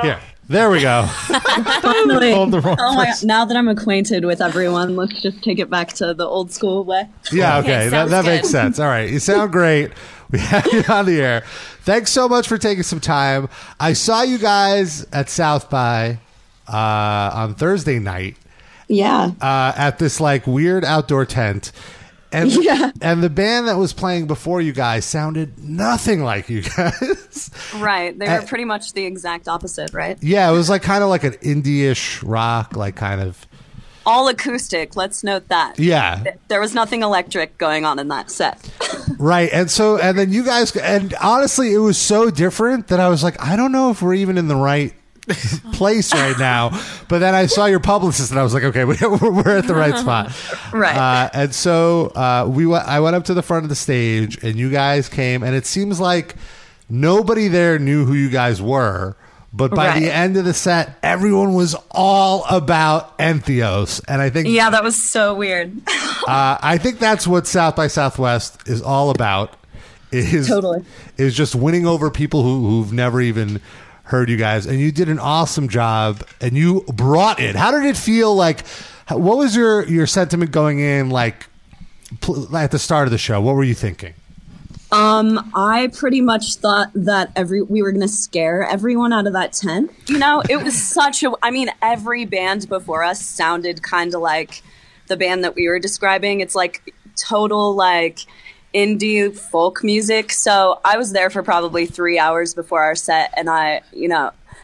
Here. There we go. Finally. Hold the wrong Oh my place. God. Now that I'm acquainted with everyone, let's just take it back to the old school way. Yeah, okay. sounds That good. makes sense. All right. You sound great. We have you on the air. Thanks so much for taking some time. I saw you guys at South by on Thursday night Yeah. at this like weird outdoor tent. And, Yeah. and the band that was playing before you guys sounded nothing like you guys. Right. They were pretty much the exact opposite, right? Yeah, it was like kind of like an indie-ish rock, like kind of. All acoustic. Let's note that. Yeah. There was nothing electric going on in that set. Right. And then you guys, and honestly, it was so different that I was like, I don't know if we're even in the right place right now. But then I saw your publicist and I was like, okay, we're at the right spot. Right. And so I went up to the front of the stage and you guys came, and it seems like nobody there knew who you guys were. But by the end of the set, everyone was all about ENTHEOS. And I think... Yeah, that was so weird. I think that's what South by Southwest is all about. Totally. Is just winning over people who've never even heard you guys. And you did an awesome job. And you brought it. How did it feel like... What was your sentiment going in, like, at the start of the show? What were you thinking? I pretty much thought that we were going to scare everyone out of that tent. You know, it was every band before us sounded kind of like the band that we were describing. It's like total like indie folk music. So I was there for probably 3 hours before our set, and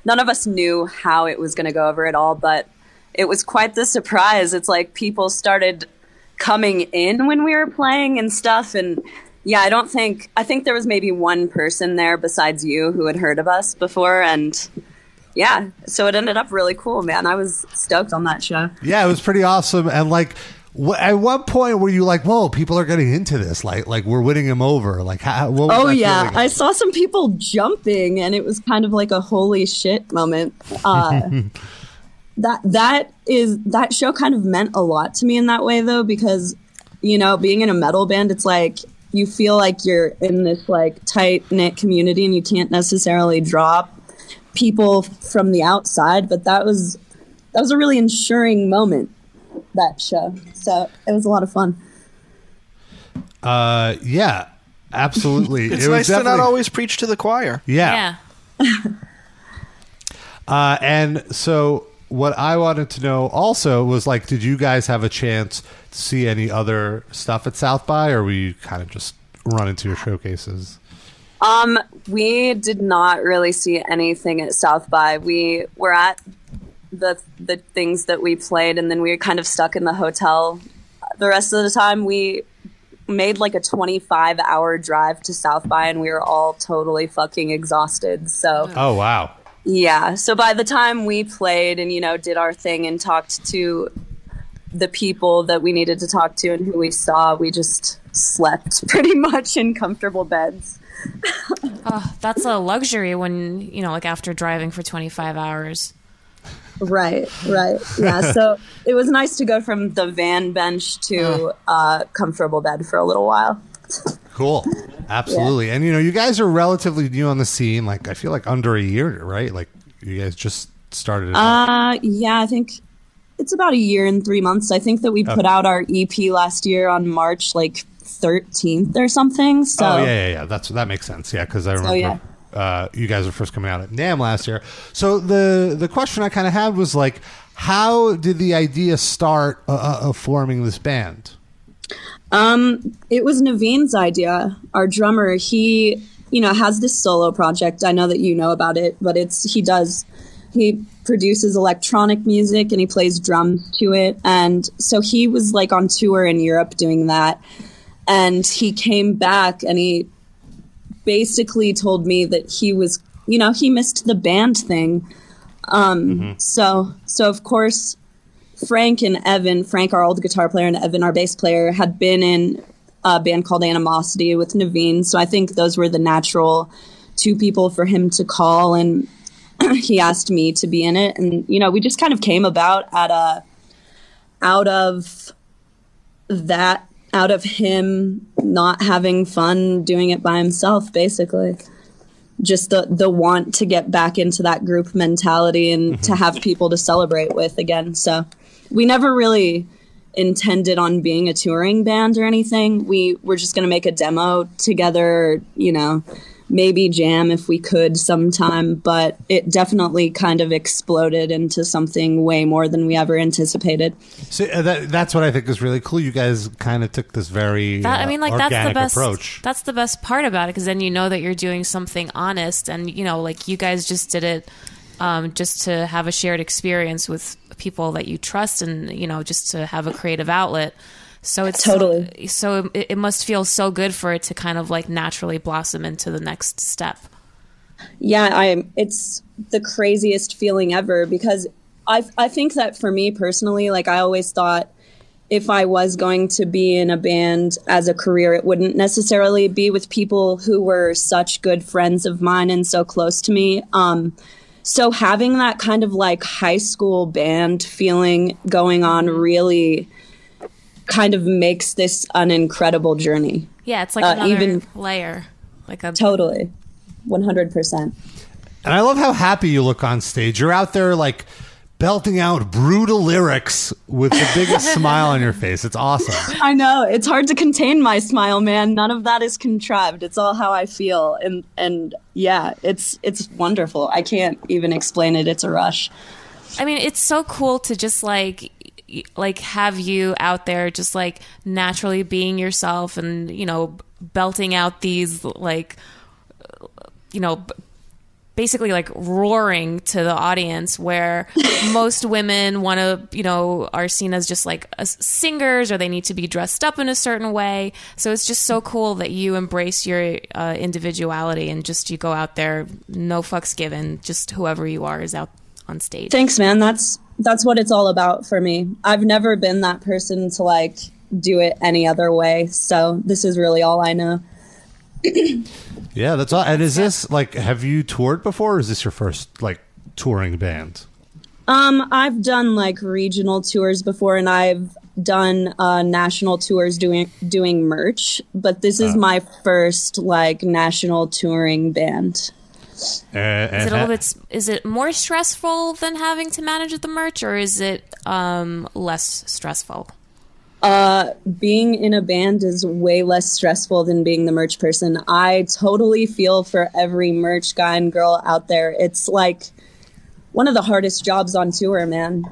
none of us knew how it was going to go over at all, but it was quite the surprise. It's like people started coming in when we were playing and stuff, and yeah, I think there was maybe one person there besides you who had heard of us before, and yeah, so it ended up really cool, man. I was stoked on that show. Yeah, it was pretty awesome. And like, at what point were you like, whoa, people are getting into this? Like we're winning them over. Like, what was that feeling? I saw some people jumping, and it was kind of like a holy shit moment. That show kind of meant a lot to me in that way, though, because, you know, being in a metal band, it's like you feel like you're in this like tight knit community, and you can't necessarily draw people from the outside. But that was a really ensuring moment, that show. So it was a lot of fun. Yeah, absolutely. It's it was nice to not always preach to the choir. Yeah. And so what I wanted to know also was, like, did you guys have a chance to see any other stuff at South by, or were you kind of just run into your showcases? We did not really see anything at South by. We were at the things that we played, and then we were kind of stuck in the hotel the rest of the time. We made like a 25-hour drive to South by, and we were all totally fucking exhausted. So Oh, wow. yeah, so by the time we played and, you know, did our thing and talked to the people that we needed to talk to and who we saw, we just slept pretty much in comfortable beds. That's a luxury when, you know, like after driving for 25 hours. Right. Yeah, so it was nice to go from the van bench to a comfortable bed for a little while. Cool. Absolutely. Yeah. And, you know, you guys are relatively new on the scene. Like, I feel like under a year, right? Like, you guys just started it. Yeah, I think it's about a year and 3 months. I think that we put out our EP last year on March, like, 13th or something. So. Oh, yeah. That makes sense. Yeah, because I remember you guys were first coming out at NAMM last year. So the question I kind of had was, like, how did the idea start of forming this band? It was Naveen's idea. Our drummer, he, you know, has this solo project. I know that you know about it, but he produces electronic music and he plays drums to it. And so he was like on tour in Europe doing that. And he came back and he basically told me that he was, you know, he missed the band thing. So of course, Frank, our old guitar player, and Evan, our bass player, had been in a band called Animosity with Naveen. So I think those were the natural two people for him to call, and he asked me to be in it. And, you know, we just kind of came about out of him not having fun doing it by himself, basically. just the want to get back into that group mentality and to have people to celebrate with again. So we never really intended on being a touring band or anything. We were just going to make a demo together, you know, maybe jam if we could sometime, but it definitely kind of exploded into something way more than we ever anticipated. So that's what I think is really cool. You guys kind of took this very organic that's the best approach. That's the best part about it, because then you know that you're doing something honest, and you know, like you guys just did it just to have a shared experience with people that you trust, and you know, just to have a creative outlet. So it's totally. So it must feel so good for it to kind of like naturally blossom into the next step. Yeah, it's the craziest feeling ever, because I think that for me personally, like I always thought if I was going to be in a band as a career, it wouldn't necessarily be with people who were such good friends of mine and so close to me. So having that kind of like high school band feeling going on really kind of makes this an incredible journey. Yeah, it's like another layer. Totally. 100%. And I love how happy you look on stage. You're out there like belting out brutal lyrics with the biggest smile on your face. It's awesome. I know. It's hard to contain my smile, man. None of that is contrived. It's all how I feel. And yeah, it's wonderful. I can't even explain it. It's a rush. I mean, it's so cool to just like have you out there just like naturally being yourself and, you know, belting out these like, you know, basically like roaring to the audience, where most women want to, you know, are seen as just like singers, or they need to be dressed up in a certain way. So it's just so cool that you embrace your individuality and just you go out there, no fucks given, just whoever you are is out on stage. Thanks, man. That's what it's all about for me. I've never been that person to like do it any other way. So this is really all I know. Yeah, that's all. And is this like, have you toured before, or is this your first like touring band? I've done like regional tours before, and I've done national tours doing merch, but this is my first like national touring band. Is it more stressful than having to manage the merch, or is it less stressful? Being in a band is way less stressful than being the merch person. I totally feel for every merch guy and girl out there. It's like one of the hardest jobs on tour, man.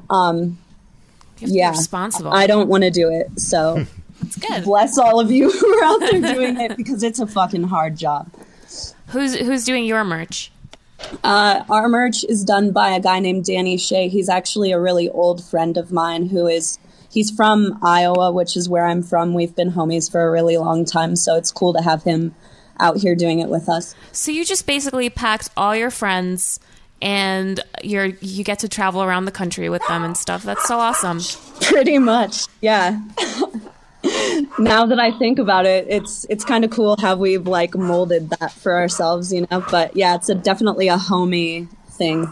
Yeah, responsible. I don't want to do it. So that's good. Bless all of you who are out there doing it, because it's a fucking hard job. Who's doing your merch? Our merch is done by a guy named Danny Shea. He's actually a really old friend of mine he's from Iowa, which is where I'm from. We've been homies for a really long time, so it's cool to have him out here doing it with us. So you just basically packed all your friends and you get to travel around the country with them and stuff. That's so awesome. Pretty much, yeah. Now that I think about it, it's kind of cool how we've like molded that for ourselves, you know. But yeah, it's definitely a homie thing.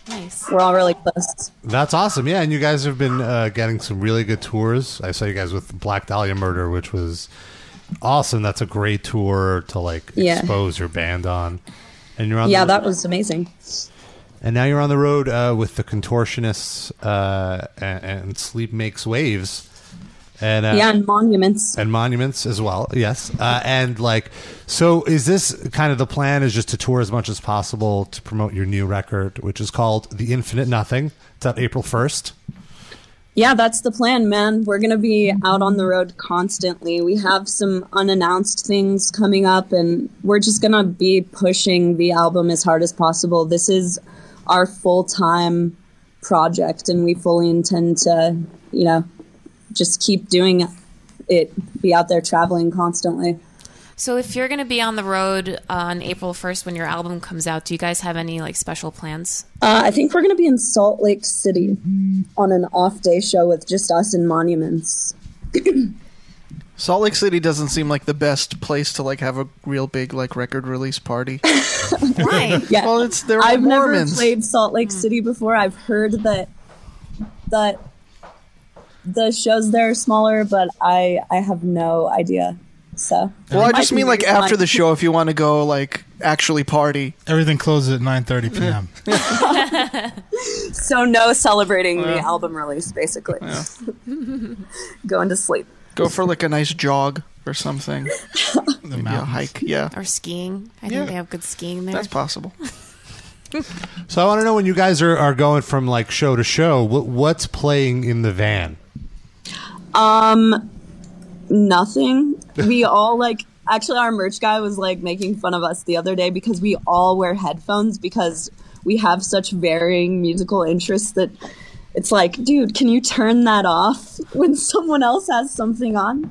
Nice. We're all really close. That's awesome. Yeah, and you guys have been getting some really good tours. I saw you guys with Black Dahlia Murder, which was awesome. That's a great tour to like expose your band on. And you're on. Yeah, that was amazing. And now you're on the road with the Contortionists and Sleep Makes Waves. And, and Monuments. And Monuments as well, yes. And like, so is this kind of the plan, is just to tour as much as possible to promote your new record, which is called The Infinite Nothing? It's out April 1st. Yeah, that's the plan, man. We're going to be out on the road constantly. We have some unannounced things coming up, and we're just going to be pushing the album as hard as possible. This is our full-time project, and we fully intend to, you know, just keep doing it, be out there traveling constantly. So if you're going to be on the road on April 1st when your album comes out, do you guys have any like special plans? I think we're going to be in Salt Lake City on an off-day show with just us and Monuments. Salt Lake City doesn't seem like the best place to like have a real big like record release party. Why? Yeah. Well, I've Mormons. never played Salt Lake City before. I've heard that the shows there are smaller, but I have no idea. So well, I just mean like after the show, if you want to go like actually party. Everything closes at 9:30 p.m. So no celebrating the album release, basically. Yeah. Going to sleep. Go for like a nice jog or something. The Maybe a mountains. hike, yeah. Or skiing. I Yeah. think they have good skiing there. That's possible. So I want to know, when you guys are going from like show to show, what's playing in the van? Nothing. We all actually our merch guy was making fun of us the other day because we all wear headphones because we have such varying musical interests that it's dude, can you turn that off when someone else has something on?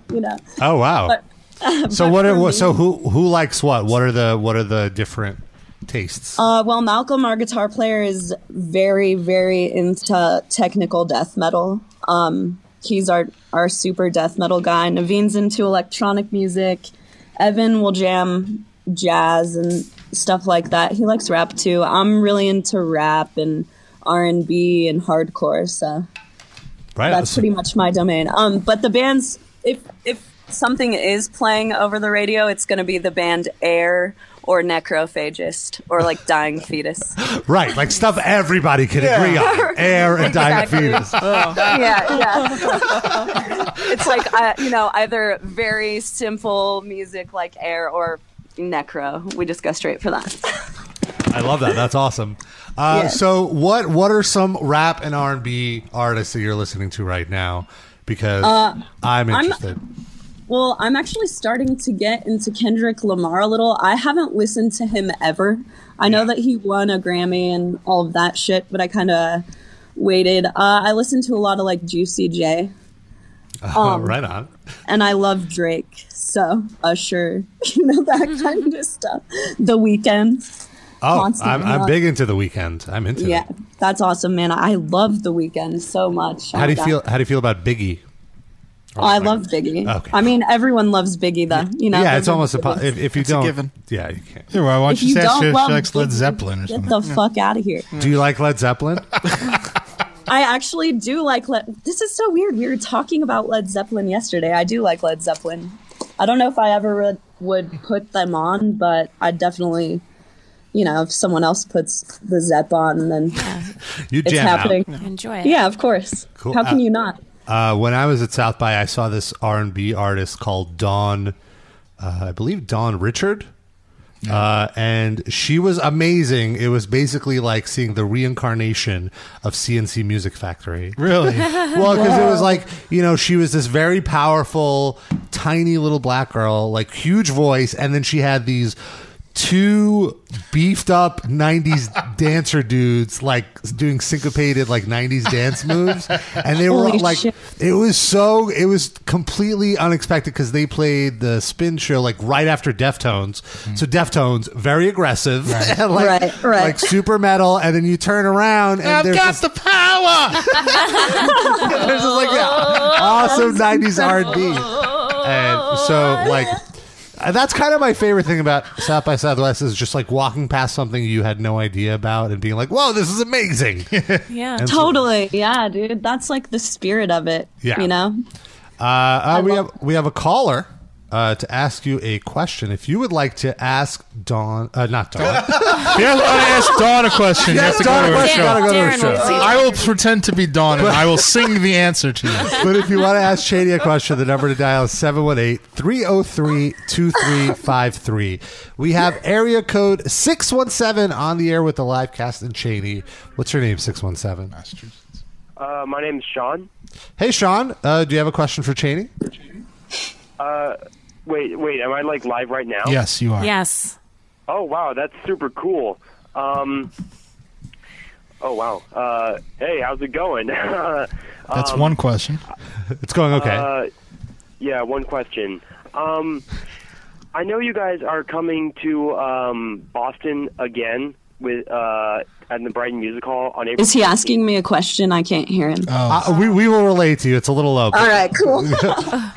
Oh wow! But, so but who likes what? What are the different tastes? Well, Malcolm, our guitar player, is very, very into technical death metal. He's our super death metal guy. Naveen's into electronic music. Evan will jam jazz and stuff like that. He likes rap too. I'm really into rap and R&B and hardcore, so Right. that's pretty much my domain. But the bands, if something is playing over the radio, it's going to be the band Air or Necrophagist or Dying Fetus. Right, like stuff everybody can agree on. Air and Dying Exactly. Fetus. Yeah. It's either very simple music like Air or Necro. We just go straight for that. I love that. That's awesome. Yeah. So what are some rap and R&B artists that you're listening to right now? Because I'm interested. Well, I'm actually starting to get into Kendrick Lamar a little. I haven't listened to him ever. I know that he won a Grammy and all of that shit, but I kind of waited. I listened to a lot of Juicy J. Right on. And I love Drake. So, Usher, that kind of stuff. The Weeknd. Oh, Constantly I'm on. big into The Weeknd. I'm into Yeah, it. that's awesome, man. I love The Weeknd so much. Oh How do my you God. feel? How do you feel about Biggie? Oh, I love Biggie. Okay. I mean, everyone loves Biggie, though. Yeah, it's almost if you It's a don't. given. Yeah, you can't. Yeah, well, why don't If you you say don't she love likes Led Biggie, Zeppelin or get something? the fuck out of here. Do you like Led Zeppelin? I actually do like This is so weird. We were talking about Led Zeppelin yesterday. I do like Led Zeppelin. I don't know if I ever would put them on, but I definitely, if someone else puts the Zepp on, then You it's jam happening. out. Enjoy it. Yeah, of course. Cool. How can you not? When I was at South by, I saw this R&B artist called Dawn. I believe Dawn Richard. And she was amazing. It was basically like seeing the reincarnation of CNC Music Factory. Really? Well, because it was she was this very powerful, tiny little black girl, huge voice, and then she had these two beefed up 90s dancer dudes doing syncopated 90s dance moves, and they were Holy shit. it was completely unexpected because they played the Spin show right after Deftones. So Deftones, very aggressive, and Right. super metal, and then you turn around and I've there's got this, the power. there's this awesome 90s R&B, and so that's kind of my favorite thing about South by Southwest is just walking past something you had no idea about and being like, whoa, this is amazing. Yeah. And so- Totally. Yeah, dude. That's the spirit of it. Yeah. We have a caller to ask you a question. If you would like to ask Dawn, not Dawn. If you want to ask Dawn a question, you have to go Dawn a to her question, show. gotta go to her Darren show. will see I will pretend to be Dawn, and I will sing the answer to you. But if you want to ask Chaney a question, the number to dial is 718-303-2353. We have area code 617 on the air with the Livecast and Chaney. What's your name, 617? Massachusetts. My name's Sean. Hey, Sean. Do you have a question for Chaney? Wait, am I live right now? Yes, you are. Yes. Oh, wow, that's super cool. Oh, wow. Hey, how's it going? That's one question. It's going okay. Yeah, one question. I know you guys are coming to Boston again with at the Brighton Music Hall on April. Is he asking me a question? I can't hear him. We will relate to you. It's a little low. All right, cool.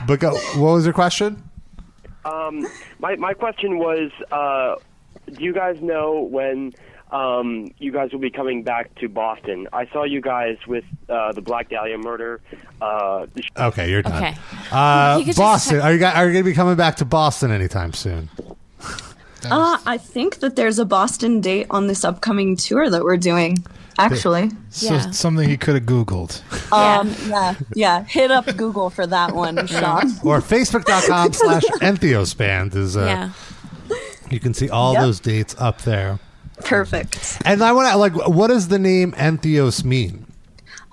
But go, what was your question? My question was, do you guys know when you guys will be coming back to Boston? I saw you guys with the Black Dahlia murder. Okay, you're done. Okay. You could just Boston. check- Are you going to be coming back to Boston anytime soon? I think that there's a Boston date on this upcoming tour that we're doing, actually. So Yeah. something he could have Googled. Yeah. Hit up Google for that one, Sean. Or Facebook.com/Entheos Band is Yeah. you can see all Yep. those dates up there. Perfect. And I want to what does the name Entheos mean?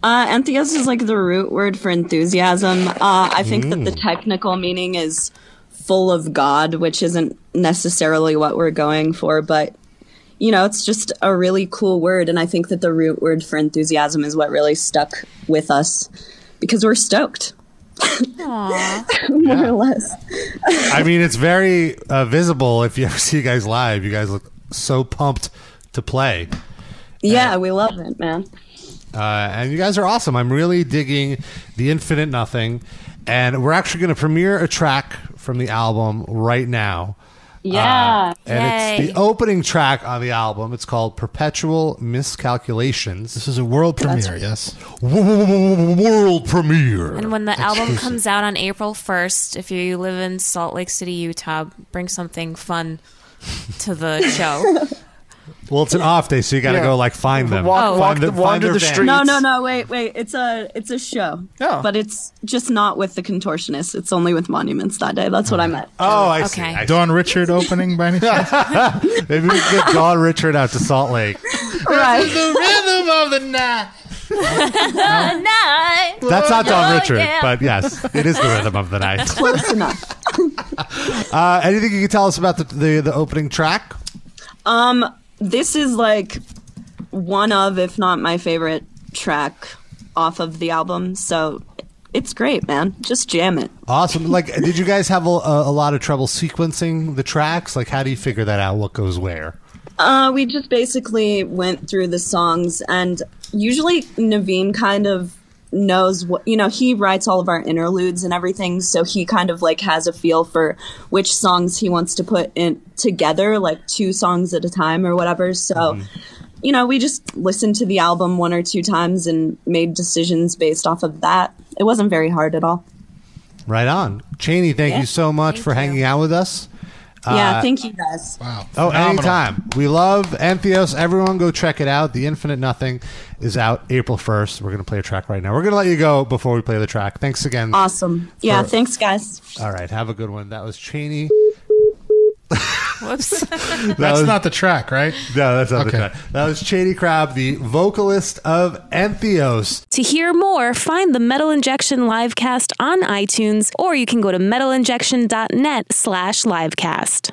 Entheos is like the root word for enthusiasm. I think that the technical meaning is full of God, which isn't necessarily what we're going for, but it's just a really cool word. And I think that the root word for enthusiasm is what really stuck with us because we're stoked. More or less. I mean, it's very visible if you ever see you guys live. You guys look so pumped to play. Yeah, we love it, man. And you guys are awesome. I'm really digging The Infinite Nothing. And we're actually going to premiere a track from the album right now. Yeah. And Yay. it's the opening track on the album. It's called Perpetual Miscalculations. This is a world premiere, yes. World premiere. And when the album comes out on April 1st, if you live in Salt Lake City, Utah, bring something fun to the show. Well, it's an off day, so you got to go find them. Wander Find their the band. streets. No, wait. It's a show. Yeah. But it's just not with the Contortionists. It's only with Monuments that day. That's what I meant. Oh, I see. Okay. I see. Dawn Richard opening by any chance? Maybe we can get Dawn Richard out to Salt Lake. Right. The rhythm of the night. That's not Dawn Oh, Richard, yeah. but yes, it is the rhythm of the night. Close enough. Anything you can tell us about the opening track? This is one of, if not my favorite track off of the album. So it's great, man. Just jam it. Awesome. Did you guys have a lot of trouble sequencing the tracks? How do you figure that out? What goes where? We just basically went through the songs, and usually Naveen kind of knows what, he writes all of our interludes and everything, so he kind of has a feel for which songs he wants to put in together, 2 songs at a time or whatever. So, we just listened to the album 1 or 2 times and made decisions based off of that. It wasn't very hard at all. Right on. Chaney, thank you so much Thank for you. hanging out with us. Yeah, thank you guys. Wow. Oh, Phenomenal. anytime. We love Entheos. Everyone go check it out. The Infinite Nothing is out April 1st. We're going to play a track right now. We're going to let you go before we play the track. Thanks again. Awesome. Yeah, thanks, guys. All right. Have a good one. That was Chaney. Whoops. That's not the track, right? No, that's not Okay. the track. That was Chaney Crabb, the vocalist of Entheos. To hear more, find the Metal Injection Livecast on iTunes, or you can go to metalinjection.net/livecast.